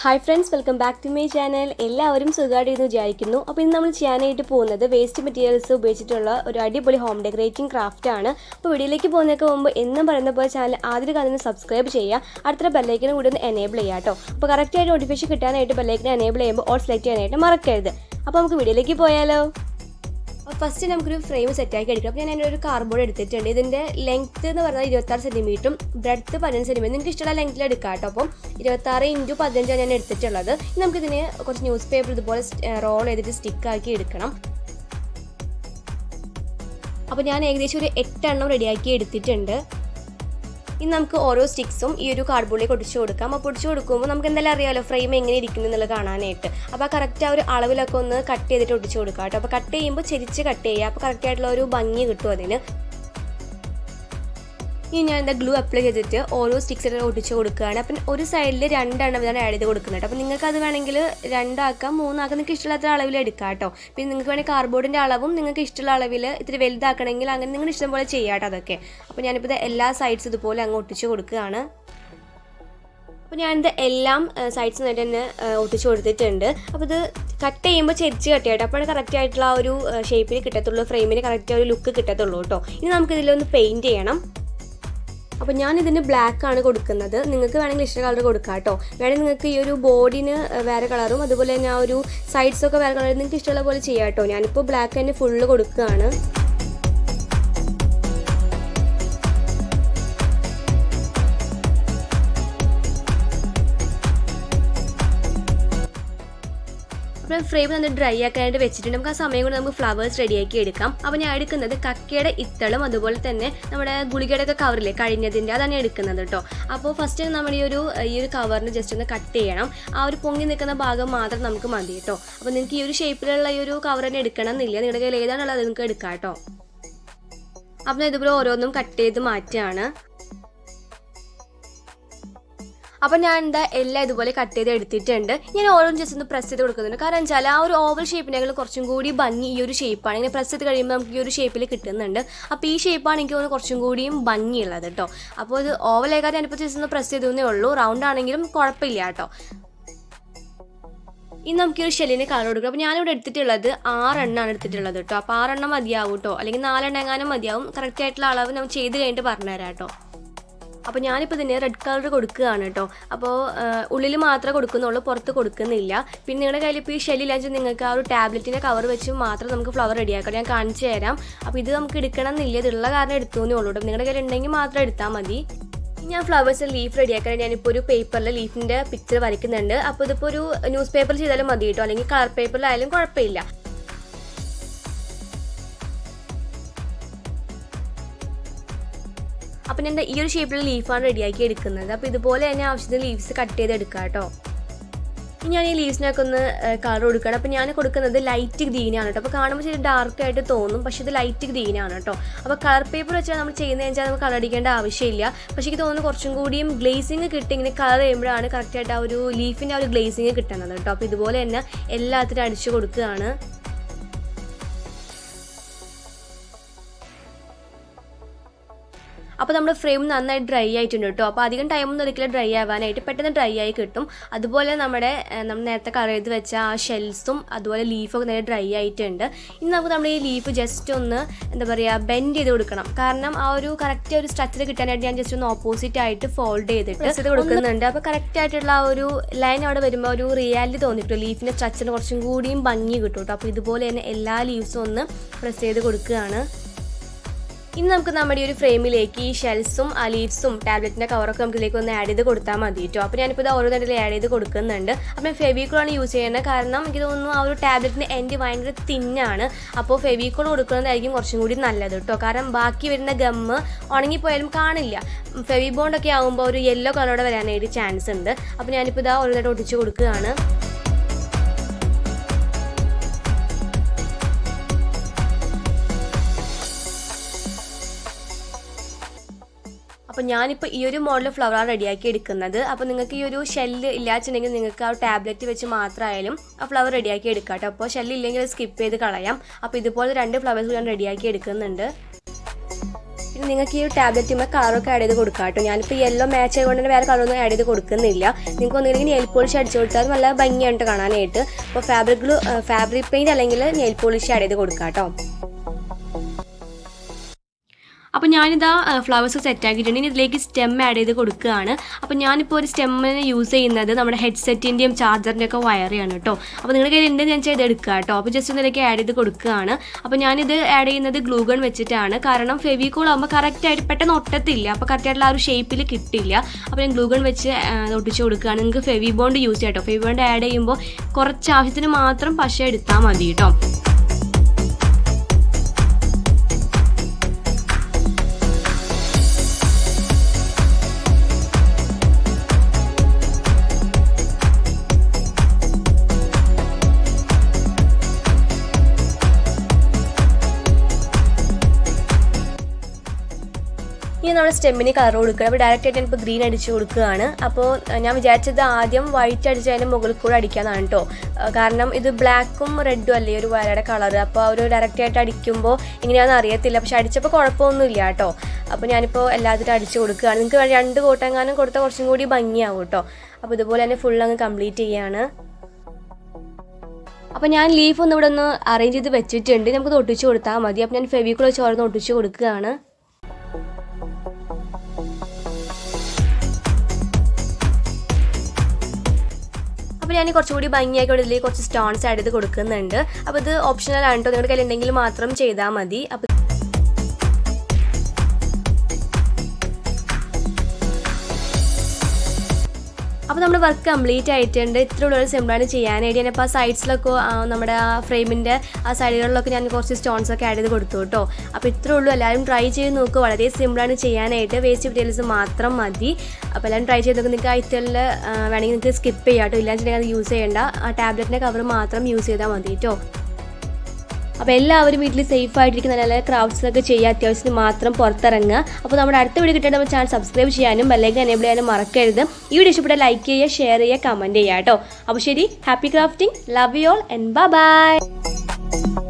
Hi friends, welcome back to my channel. എല്ലാവരും സുഖമായിട്ടിരുന്ന് വിചാരിക്കുന്നു. അപ്പോൾ ഇന്ന് നമ്മൾ ചെയ്യാനായിട്ട് പോകുന്നത് വേസ്റ്റ് മെറ്റീരിയൽസ് ഉപയോഗിച്ചിട്ടുള്ള ഒരു അടിപൊളി ഹോം ഡെക്കറേറ്റിംഗ് ക്രാഫ്റ്റ് ആണ്. അപ്പോൾ വീഡിയോയിലേക്ക് പോകുന്നതിന് മുമ്പ് എന്നും പറയുന്ന പോലെ ചാനൽ ആദ്യം കാണുന്ന സബ്സ്ക്രൈബ് ചെയ്യുക, അടുത്ത ബെൽ ഐക്കൺ കൂടി ഒന്ന് എനേബിൾ ചെയ്യുക കേട്ടോ. അപ്പോൾ കറക്റ്റായിട്ട് നോട്ടിഫിക്കേഷൻ കിട്ടാനായിട്ട് ബെൽ ഐക്കൺ എനേബിൾ ചെയ്യുമ്പോൾ ഓൾ സെലക്ട് ചെയ്യാനായിട്ട് മറക്കരുത്. അപ്പോൾ നമുക്ക് വീഡിയോയിലേക്ക് പോയാലോ. ഫസ്റ്റ് നമുക്കൊരു ഫ്രെയിം സെറ്റാക്കി എടുക്കാം. അപ്പോൾ ഞാൻ അതിൻ്റെ ഒരു കാർഡ്ബോർഡ് എടുത്തിട്ടുണ്ട്. ഇതിൻ്റെ ലെങ്ത്ത് എന്ന് പറഞ്ഞാൽ 26 സെൻറ്റിമീറ്ററും ബ്രെഡ്ത്ത് 15 സെൻറ്റിമീറ്റർ. നിങ്ങൾക്ക് ഇഷ്ടമുള്ള ലെങ്ത്തിൽ എടുക്കാം കേട്ടോ. അപ്പം 26x15 ഞാൻ എടുത്തിട്ടുള്ളത്. നമുക്കിതിന് കുറച്ച് ന്യൂസ് പേപ്പർ ഇതുപോലെ റോൾ ചെയ്തിട്ട് സ്റ്റിക്കാക്കി എടുക്കണം. അപ്പോൾ ഞാൻ ഏകദേശം ഒരു 8 എണ്ണം റെഡിയാക്കി എടുത്തിട്ടുണ്ട്. ഇനി നമുക്ക് ഓരോ സ്റ്റിക്സും ഈ ഒരു കാർഡ്ബോർഡിലേക്ക് ഒടിച്ചു കൊടുക്കാം. അപ്പോൾ ഒടിച്ചു കൊടുക്കുമ്പോൾ നമുക്ക് എന്തായാലും അറിയാമല്ലോ ഫ്രെയിം എങ്ങനെ ഇരിക്കുന്നു എന്നുള്ളത് കാണാനായിട്ട്. അപ്പോൾ ആ കറക്റ്റ് ആ ഒരു അളവിലൊക്കെ ഒന്ന് കട്ട് ചെയ്തിട്ട് ഒടിച്ചു കൊടുക്കാം കേട്ടോ. അപ്പോൾ കട്ട് ചെയ്യുമ്പോൾ ചെരിച്ച് കട്ട് ചെയ്യുക. അപ്പോൾ കറക്റ്റായിട്ടുള്ള ഒരു ഭംഗി കിട്ടും അതിന്. ഇനി ഞാൻ എന്താ ഗ്ലൂ അപ്ലൈ ചെയ്തിട്ട് ഓരോ സ്റ്റിക്സിലും ഒട്ടിച്ച് കൊടുക്കുകയാണ്. അപ്പം ഒരു സൈഡിൽ 2 എണ്ണം ഇതാണ് ആഡ് ചെയ്ത് കൊടുക്കുന്നത്. അപ്പോൾ നിങ്ങൾക്ക് അത് വേണമെങ്കിൽ 2 ആക്കാം, 3 ആക്കാം, നിങ്ങൾക്ക് ഇഷ്ടമുള്ള അളവിൽ എടുക്കാം കേട്ടോ. പിന്നെ നിങ്ങൾക്ക് വേണമെങ്കിൽ കാർഡ്ബോർഡിൻ്റെ അളവും നിങ്ങൾക്ക് ഇഷ്ടമുള്ള അളവിൽ ഇത്തിരി വലുതാക്കണമെങ്കിൽ അങ്ങനെ നിങ്ങളുടെ ഇഷ്ടം പോലെ ചെയ്യാം കേട്ടോ അതൊക്കെ. അപ്പോൾ ഞാനിപ്പോൾ എല്ലാ സൈഡ്സ് ഇതുപോലെ അങ്ങ് ഒട്ടിച്ച് കൊടുക്കുകയാണ്. അപ്പോൾ ഞാനിത് എല്ലാം സൈഡ്സിനായിട്ട് തന്നെ ഒട്ടിച്ച് കൊടുത്തിട്ടുണ്ട്. അപ്പോൾ ഇത് കട്ട് ചെയ്യുമ്പോൾ ചെരിച്ച് കട്ട് ചെയ്യട്ടെ. അപ്പോൾ കറക്റ്റ് ആയിട്ടുള്ള ആ ഒരു ഷേപ്പിൽ കിട്ടത്തുള്ളൂ, ഫ്രെയിമിന് കറക്റ്റ് ഒരു ലുക്ക് കിട്ടത്തുള്ളൂ കേട്ടോ. ഇനി നമുക്കിതിലൊന്ന് പെയിൻറ്റ് ചെയ്യണം. അപ്പോൾ ഞാനിതിന് ബ്ലാക്ക് ആണ് കൊടുക്കുന്നത്. നിങ്ങൾക്ക് വേണമെങ്കിൽ ഇഷ്ട കളർ കൊടുക്കാം കേട്ടോ. വേണമെങ്കിൽ നിങ്ങൾക്ക് ഈ ഒരു ബോർഡിന് വേറെ കളറും അതുപോലെ തന്നെ ആ ഒരു സൈഡ്സൊക്കെ വേറെ കളർ നിങ്ങൾക്ക് ഇഷ്ടമുള്ള പോലെ ചെയ്യാം കേട്ടോ. ഞാനിപ്പോൾ ബ്ലാക്ക് തന്നെ ഫുള്ള് കൊടുക്കുകയാണ്. അപ്പോൾ ഫ്രെയിം നമ്മൾ ഡ്രൈ ആക്കാനായിട്ട് വെച്ചിട്ടുണ്ട്. നമുക്ക് ആ സമയം കൊണ്ട് നമുക്ക് ഫ്ലവേഴ്സ് റെഡിയാക്കി എടുക്കാം. അപ്പോൾ ഞാൻ എടുക്കുന്നത് കക്കയുടെ ഇത്തളും അതുപോലെ തന്നെ നമ്മുടെ ഗുളികയുടെ ഒക്കെ കവറില്ലേ കഴിഞ്ഞതിൻ്റെ അതാണ് ഞാൻ എടുക്കുന്നത് കേട്ടോ. അപ്പോൾ ഫസ്റ്റ് നമ്മൾ ഈ ഒരു കവറിന് ജസ്റ്റ് ഒന്ന് കട്ട് ചെയ്യണം. ആ ഒരു പൊങ്ങി നിൽക്കുന്ന ഭാഗം മാത്രം നമുക്ക് മതി കേട്ടോ. അപ്പോൾ നിങ്ങൾക്ക് ഈ ഒരു ഷേപ്പിലുള്ള ഈ ഒരു കവർ തന്നെ എടുക്കണം എന്നില്ല, നിങ്ങളുടെ കയ്യിൽ ഏതാണുള്ളത് അത് നിങ്ങൾക്ക് എടുക്കാം കേട്ടോ. അപ്പോൾ ഇതുപോലെ ഓരോന്നും കട്ട് ചെയ്ത് മാറ്റുകയാണ്. അപ്പോൾ ഞാൻ എന്താ എല്ലാം ഇതുപോലെ കട്ട് ചെയ്ത് എടുത്തിട്ടുണ്ട്. ഞാൻ ഓരോന്നും ജസ്റ്റ് ഒന്ന് പ്രസ് ചെയ്ത് കൊടുക്കുന്നുണ്ട്. കാരണം വെച്ചാൽ ആ ഒരു ഓവൽ ഷേപ്പിനേക്കാൾ കുറച്ചും കൂടി ഭംഗി ഈ ഒരു ഷേപ്പാണ്. ഇങ്ങനെ പ്രസ് ചെയ്ത് കഴിയുമ്പോൾ നമുക്ക് ഈ ഒരു ഷേപ്പിൽ കിട്ടുന്നുണ്ട്. അപ്പോൾ ഈ ഷേപ്പാണ് എനിക്ക് തോന്നുന്നു കുറച്ചും കൂടിയും ഭംഗിയുള്ളത് കേട്ടോ. അപ്പോൾ ഇത് ഓവലേക്കാൾ ഞാനിപ്പോൾ ജസ്റ്റ് ഒന്ന് പ്രസ് ചെയ്തേ ഉള്ളൂ. റൗണ്ട് ആണെങ്കിലും കുഴപ്പമില്ല കേട്ടോ. ഇനി നമുക്ക് ഈ ഒരു ഷെല്ലിന് കളർ കൊടുക്കുക. അപ്പോൾ ഞാനിവിടെ എടുത്തിട്ടുള്ളത് 6 എണ്ണമാണ് എടുത്തിട്ടുള്ളത് കേട്ടോ. അപ്പോൾ 6 എണ്ണം മതിയാവും കേട്ടോ, അല്ലെങ്കിൽ 4 എണ്ണം എങ്ങാനും മതിയാവും. കറക്റ്റ് ആയിട്ടുള്ള അളവ് നമ്മൾ ചെയ്ത് കഴിഞ്ഞിട്ട് പറഞ്ഞുതരാം കേട്ടോ. അപ്പോൾ ഞാനിപ്പോൾ ഇതിന് റെഡ് കളർ കൊടുക്കുകയാണ് കേട്ടോ. അപ്പോൾ ഉള്ളിൽ മാത്രമേ കൊടുക്കുന്നുള്ളൂ, പുറത്ത് കൊടുക്കുന്നില്ല. പിന്നെ നിങ്ങളുടെ കയ്യിൽ ഇപ്പോൾ ഈ ഷെല്ലില്ലാന്ന് നിങ്ങൾക്ക് ആ ഒരു ടാബ്ലറ്റിൻ്റെ കവർ വെച്ച് മാത്രം നമുക്ക് ഫ്ലവർ റെഡിയാക്കാം. ഞാൻ കാണിച്ചു തരാം. അപ്പോൾ ഇത് നമുക്ക് എടുക്കണം എന്നില്ല, ഇതുള്ള കാരണം എടുത്തോന്നേ ഉള്ളൂ കേട്ടോ. നിങ്ങളുടെ കയ്യിൽ ഉണ്ടെങ്കിൽ മാത്രം എടുത്താൽ മതി. ഞാൻ ഫ്ലവേഴ്സ് ലീഫ് റെഡിയാക്കാൻ ഞാനിപ്പോൾ ഒരു പേപ്പറിൽ ലീഫിൻ്റെ പിക്ചർ വരയ്ക്കുന്നുണ്ട്. അപ്പോൾ ഇതിപ്പോൾ ഒരു ന്യൂസ് പേപ്പറിൽ ചെയ്താലും മതി കേട്ടോ, അല്ലെങ്കിൽ കളർ പേപ്പറിലായാലും കുഴപ്പമില്ല. അപ്പം ഞാൻ ഈ ഒരു ഷേപ്പിൽ ലീഫാണ് റെഡിയാക്കി എടുക്കുന്നത്. അപ്പോൾ ഇതുപോലെ തന്നെ ആവശ്യത്തിന് ലീവ്സ് കട്ട് ചെയ്ത് എടുക്കാം കേട്ടോ. ഇനി ഞാൻ ഈ ലീവ്സിനൊക്കെ ഒന്ന് കളർ കൊടുക്കണം. അപ്പോൾ ഞാൻ കൊടുക്കുന്നത് ലൈറ്റ് ഗ്രീനാണ് കേട്ടോ. അപ്പോൾ കാണുമ്പോൾ ശരി ഡാർക്കായിട്ട് തോന്നും, പക്ഷേ ഇത് ലൈറ്റ് ഗ്രീനാണ് കേട്ടോ. അപ്പോൾ കളർ പേപ്പർ വെച്ചാൽ നമ്മൾ ചെയ്യുന്നതെന്ന് വെച്ചാൽ നമുക്ക് കളർ അടിക്കേണ്ട ആവശ്യമില്ല. പക്ഷേ എനിക്ക് തോന്നുന്നു കുറച്ചും കൂടിയും ഗ്ലേസിങ് കിട്ടി ഇങ്ങനെ കളർ ചെയ്യുമ്പോഴാണ് കറക്റ്റായിട്ട് ആ ഒരു ലീഫിൻ്റെ ആ ഒരു ഗ്ലേസിങ് കിട്ടുന്നത് കേട്ടോ. അപ്പോൾ ഇതുപോലെ തന്നെ എല്ലാത്തിനും അടിച്ചു കൊടുക്കുകയാണ്. അപ്പോൾ നമ്മുടെ ഫ്രെയിം നന്നായി ഡ്രൈ ആയിട്ടുണ്ട് കേട്ടോ. അപ്പോൾ അധികം ടൈമൊന്നും ഒരിക്കലും ഡ്രൈ ആവാനായിട്ട് പെട്ടെന്ന് ഡ്രൈ ആയി കിട്ടും. അതുപോലെ നമ്മൾ നേരത്തെ കളർ ചെയ്ത് വെച്ച ആ ഷെൽസും അതുപോലെ ലീഫൊക്കെ നേരെ ഡ്രൈ ആയിട്ടുണ്ട്. ഇനി നമുക്ക് നമ്മുടെ ഈ ലീഫ് ജസ്റ്റ് ഒന്ന് എന്താ പറയുക ബെൻഡ് ചെയ്ത് കൊടുക്കണം. കാരണം ആ ഒരു കറക്റ്റ് ഒരു സ്ട്രക്ചർ കിട്ടാനായിട്ട് ഞാൻ ജസ്റ്റ് ഒന്ന് ഓപ്പോസിറ്റ് ആയിട്ട് ഫോൾഡ് ചെയ്തിട്ട് കൊടുക്കുന്നുണ്ട്. അപ്പോൾ കറക്റ്റ് ആയിട്ടുള്ള ആ ഒരു ലൈൻ അവിടെ വരുമ്പോൾ ഒരു റിയാലിറ്റി തോന്നിട്ടു, ലീഫിൻ്റെ സ്ട്രക്ചറിന് കുറച്ചും കൂടിയും ഭംഗി കിട്ടും കേട്ടോ. അപ്പോൾ ഇതുപോലെ തന്നെ എല്ലാ ലീവ്സും ഒന്ന് പ്രസ് ചെയ്ത് കൊടുക്കുകയാണ്. ഇനി നമുക്ക് നമ്മുടെ ഈ ഒരു ഫ്രെയിമിലേക്ക് ഈ ഷെൽസും ആ ലീവ്സും ടാബ്ലറ്റിൻ്റെ കവറൊക്കെ നമുക്ക് ഇതിലേക്ക് ഒന്ന് ആഡ് ചെയ്ത് കൊടുത്താൽ മതി കേട്ടോ. അപ്പോൾ ഞാനിപ്പോൾ ഇത് ഓരോ തരത്തിൽ ആഡ് ചെയ്ത് കൊടുക്കുന്നുണ്ട്. അപ്പോൾ ഫെവിക്കോളാണ് യൂസ് ചെയ്യുന്നത്. കാരണം എനിക്ക് തോന്നുന്നു ആ ഒരു ടാബ്ലറ്റിൻ്റെ എൻഡ് ഭയങ്കര തിന്നാണ്. അപ്പോൾ ഫെവിക്കോൾ കൊടുക്കുന്നതായിരിക്കും കുറച്ചും കൂടി നല്ലത് കേട്ടോ. കാരണം ബാക്കി വരുന്ന ഗമ്മ് ഉണങ്ങിപ്പോയാലും കാണില്ല. ഫെവി ബോണ്ടൊക്കെ ആകുമ്പോൾ ഒരു യെല്ലോ കളറോടെ വരാനായിട്ട് ചാൻസ് ഉണ്ട്. അപ്പോൾ ഞാനിപ്പോൾ ഇതാ ഓരോ തരം ഒട്ടിച്ച് കൊടുക്കുകയാണ്. അപ്പോൾ ഞാനിപ്പോൾ ഈ ഒരു മോഡൽ ഫ്ലവർ റെഡിയാക്കി എടുക്കുന്നത്. അപ്പോൾ നിങ്ങൾക്ക് ഈ ഒരു ഷെല്ല് ഇല്ലാച്ചിട്ടുണ്ടെങ്കിൽ നിങ്ങൾക്ക് ആ ടാബ്ലറ്റ് വെച്ച് മാത്രമായാലും ആ ഫ്ലവർ റെഡിയാക്കി എടുക്കാം കേട്ടോ. അപ്പോൾ ഷെല്ല് ഇല്ലെങ്കിൽ സ്കിപ്പ് ചെയ്ത് കളയാം. അപ്പോൾ ഇതുപോലെ 2 ഫ്ലവേഴ്സ് ഞാൻ റെഡിയാക്കി എടുക്കുന്നുണ്ട്. പിന്നെ നിങ്ങൾക്ക് ഈ ഒരു ടാബ്ലറ്റുമ്പോൾ കളറൊക്കെ ആഡ് ചെയ്ത് കൊടുക്കാം കേട്ടോ. ഞാനിപ്പോൾ യെല്ലോ മാച്ച് ആയതുകൊണ്ട് തന്നെ വേറെ കളറൊന്നും ആഡ് ചെയ്ത് കൊടുക്കുന്നില്ല. നിങ്ങൾക്ക് ഒന്നുകിൽ നെയിൽ പോളിഷ് അടിച്ചു കൊടുത്താൽ നല്ല ഭംഗിയായിട്ട് കാണാനായിട്ട്. അപ്പോൾ ഫാബ്രിക് പെയിൻറ്റ് അല്ലെങ്കിൽ നെയിൽ പോളിഷ് ആഡ് ചെയ്ത് കൊടുക്കാം കേട്ടോ. അപ്പോൾ ഞാനിതാ ഫ്ലവേഴ്സ് സെറ്റാക്കിയിട്ടുണ്ട്. ഇനി ഇതിലേക്ക് സ്റ്റെം ആഡ് ചെയ്ത് കൊടുക്കുകയാണ്. അപ്പോൾ ഞാനിപ്പോൾ ഒരു സ്റ്റെമ്മിന് യൂസ് ചെയ്യുന്നത് നമ്മുടെ ഹെഡ്സെറ്റിൻ്റെയും ചാർജറിൻ്റെയും ഒക്കെ വയറാണ് കേട്ടോ. അപ്പോൾ നിങ്ങളുടെ കയ്യിൽ ഉണ്ടെന്ന് ഞാൻ ചെയ്തെടുക്കുക കേട്ടോ. അപ്പോൾ ജസ്റ്റ് ഒന്നിലേക്ക് ആഡ് ചെയ്ത് കൊടുക്കുകയാണ്. അപ്പോൾ ഞാനിത് ആഡ് ചെയ്യുന്നത് ഗ്ലൂ ഗൺ വെച്ചിട്ടാണ്. കാരണം ഫെവിക്കോൾ ആകുമ്പോൾ കറക്റ്റായിട്ട് പെട്ടെന്ന് ഒട്ടത്തില്ല. അപ്പോൾ കറക്റ്റായിട്ടുള്ള ആ ഒരു ഷേപ്പിൽ കിട്ടില്ല. അപ്പോൾ ഞാൻ ഗ്ലൂ ഗൺ വെച്ച് ഒട്ടിച്ച് കൊടുക്കുകയാണ്. നിങ്ങൾക്ക് ഫെവി ബോണ്ട് യൂസ് ചെയ്യാം കേട്ടോ. ഫെവി ബോണ്ട് ആഡ് ചെയ്യുമ്പോൾ കുറച്ച് ആവശ്യത്തിന് മാത്രം പശ എടുത്താൽ മതി കേട്ടോ. ഇനി നമ്മൾ സ്റ്റെമ്മിന് കളർ കൊടുക്കുക. അപ്പോൾ ഡയറക്റ്റായിട്ട് ഞാനിപ്പോൾ ഗ്രീൻ അടിച്ച് കൊടുക്കുകയാണ്. അപ്പോൾ ഞാൻ വിചാരിച്ചത് ആദ്യം വൈറ്റ് അടിച്ച് അതിൻ്റെ മുകളിൽ കൂടെ അടിക്കാനാണ് കേട്ടോ. കാരണം ഇത് ബ്ലാക്കും റെഡും അല്ലേ ഒരു വരയുടെ കളർ. അപ്പോൾ ഒരു ഡയറക്റ്റായിട്ട് അടിക്കുമ്പോൾ എങ്ങനെയാണെന്ന് അറിയത്തില്ല. പക്ഷെ അടിച്ചപ്പോൾ കുഴപ്പമൊന്നുമില്ല കേട്ടോ. അപ്പോൾ ഞാനിപ്പോൾ എല്ലാത്തിനും അടിച്ച് കൊടുക്കുകയാണ്. നിങ്ങൾക്ക് 2 കോട്ടെങ്ങാനും കൊടുത്താൽ കുറച്ചും കൂടി ഭംഗിയാവും കേട്ടോ. അപ്പോൾ ഇതുപോലെ തന്നെ ഫുൾ അങ്ങ് കംപ്ലീറ്റ് ചെയ്യുകയാണ്. അപ്പോൾ ഞാൻ ലീഫ് ഒന്ന് ഇവിടെ ഒന്ന് അറേഞ്ച് ചെയ്ത് വെച്ചിട്ടുണ്ട്. നമുക്കത് ഒട്ടിച്ച് കൊടുത്താൽ മതി. അപ്പോൾ ഞാൻ ഫെവിക്കോൾ വെച്ച് ഓരോന്ന് ഒട്ടിച്ച് കൊടുക്കുകയാണ്. അപ്പോൾ ഞാൻ കുറച്ചുകൂടി ഭംഗിയാക്കി ഇതിലേക്ക് കുറച്ച് സ്റ്റോൺസ് ആഡ് ചെയ്ത് കൊടുക്കുന്നുണ്ട്. അപ്പോൾ ഇത് ഓപ്ഷണൽ ആണ് കേട്ടോ. നിങ്ങളുടെ കയ്യിൽ ഉണ്ടെങ്കിൽ മാത്രം ചെയ്താൽ മതി. അപ്പോൾ നമ്മുടെ വർക്ക് കംപ്ലീറ്റ് ആയിട്ടുണ്ട്. ഇത്രയുള്ളൊരു സിമ്പിളാണ് ചെയ്യാനായിട്ട്. ഞാനിപ്പോൾ ആ സൈഡ്സിലൊക്കെ നമ്മുടെ ആ ഫ്രെയിമിൻ്റെ ആ സൈഡുകളിലൊക്കെ ഞാൻ കുറച്ച് സ്റ്റോൺസൊക്കെ ആഡ് ചെയ്ത് കൊടുത്തു കേട്ടോ. അപ്പോൾ ഇത്രേ ഉള്ളൂ. എല്ലാവരും ട്രൈ ചെയ്ത് നോക്കുക. വളരെ സിമ്പിളാണ് ചെയ്യാനായിട്ട്. വേസ്റ്റ് മെറ്റീരിയൽസ് മാത്രം മതി. അപ്പോൾ എല്ലാവരും ട്രൈ ചെയ്ത് നോക്കുക. നിങ്ങൾക്ക് ഐറ്റലിൽ വേണമെങ്കിൽ നിങ്ങൾക്ക് സ്കിപ്പ് ചെയ്യാം കേട്ടോ. ഇല്ലാന്നുണ്ടെങ്കിൽ അത് യൂസ് ചെയ്യേണ്ട. ആ ടാബ്ലറ്റിൻ്റെ കവർ മാത്രം യൂസ് ചെയ്താൽ മതി കേട്ടോ. അപ്പോൾ എല്ലാവരും വീട്ടിൽ സേഫ് ആയിട്ടിരിക്കുന്ന നല്ല നല്ല ക്രാഫ്റ്റ്സൊക്കെ ചെയ്യുക. അത്യാവശ്യത്തിന് മാത്രം പുറത്തിറങ്ങുക. അപ്പോൾ നമ്മുടെ അടുത്ത വീഡിയോ കിട്ടിയാൽ നമ്മുടെ ചാനൽ സബ്സ്ക്രൈബ് ചെയ്യാനും ബെല്ലൈക്കൻ എനേബിൾ ചെയ്യാനും മറക്കരുത്. ഈ വീഡിയോ ഇഷ്ടപ്പെട്ടാൽ ലൈക്ക് ചെയ്യുക, ഷെയർ ചെയ്യുക, കമൻറ്റ് ചെയ്യുക കേട്ടോ. അപ്പോൾ ശരി, happy crafting, love you all and bye bye.